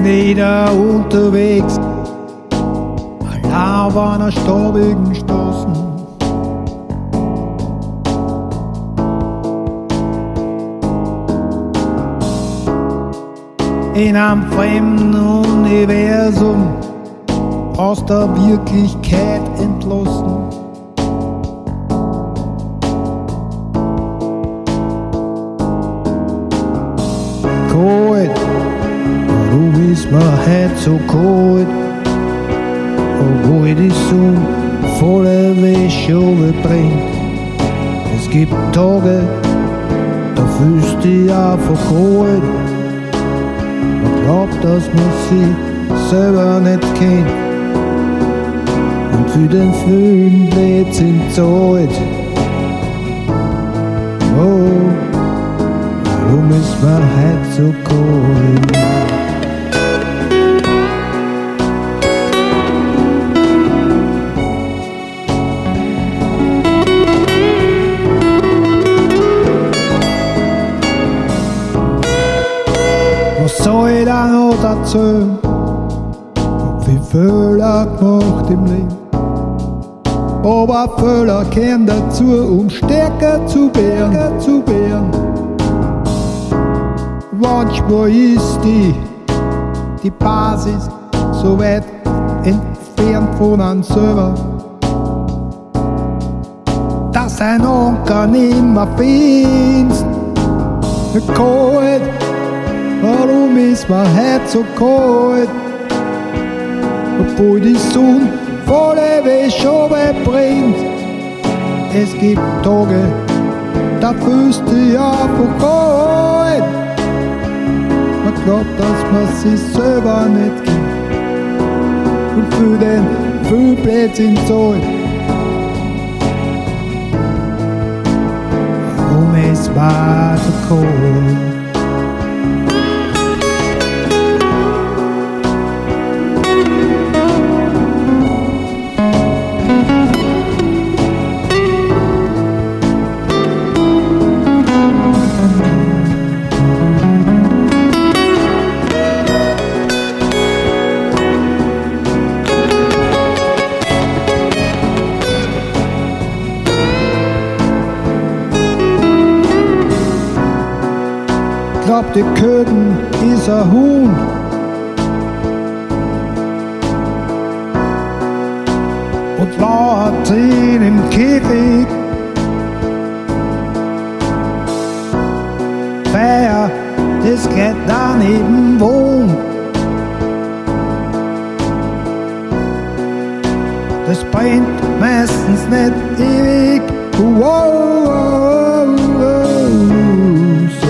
bin wieder unterwegs, allein auf einer staubigen Straße. In einem fremden Universum, aus der Wirklichkeit entlassen. Kalt, warum ist mir heute so kalt? Obwohl die Sonne voller Wäsche brennt. Es gibt Tage, da fühlst du dich einfach kalt. Man glaubt, dass man sich selber nicht kennt und für den vielen Blödsinn zahlt. Oh, warum ist mir heute so kalt? Was soll ich da noch erzählen? Hab viel Fehler gemacht im Leben, aber Fehler gehören dazu, um stärker zu werden. Manchmal ist die Basis so weit entfernt von einem selber, dass ein Anker nimmer findest. Kalt, warum ist mir heute so kalt? Obwohl die Sonne volle Wäsche brennt. Es gibt Tage, da fühlst du dich einfach kalt. Man glaubt, dass man sich selber nicht kennt und für den viel Blödsinn zahlt. Warum ist mir so kalt? Glaub, die Köden ist ein Huhn. Und lauert ihn im Käfig. Feier, das geht daneben wohnt. Das brennt meistens nicht ewig. Wow, so.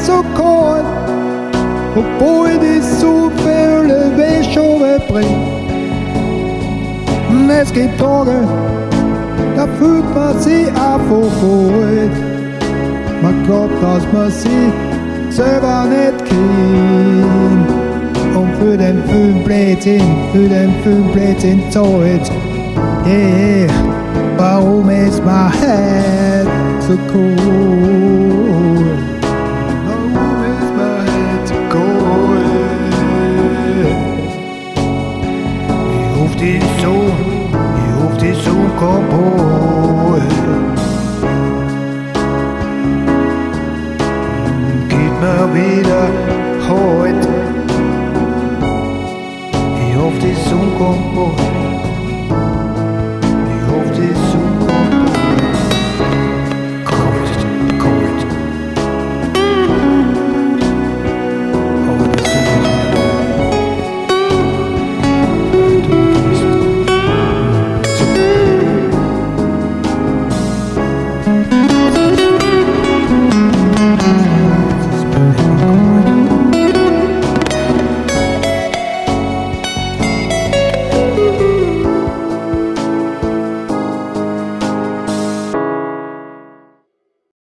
So kalt, obwohl die so viele Wäsche bringt. Es gibt Tage, da fühlt man sich einfach kalt. Man glaubt, dass man sich selber nicht kennt und für den vielen Blödsinn zahlt. Yeah, warum ist man heute so kalt? Ich ruf die Sonne kaputt. Gib mir wieder Halt. Ich ruf die Sonne kaputt.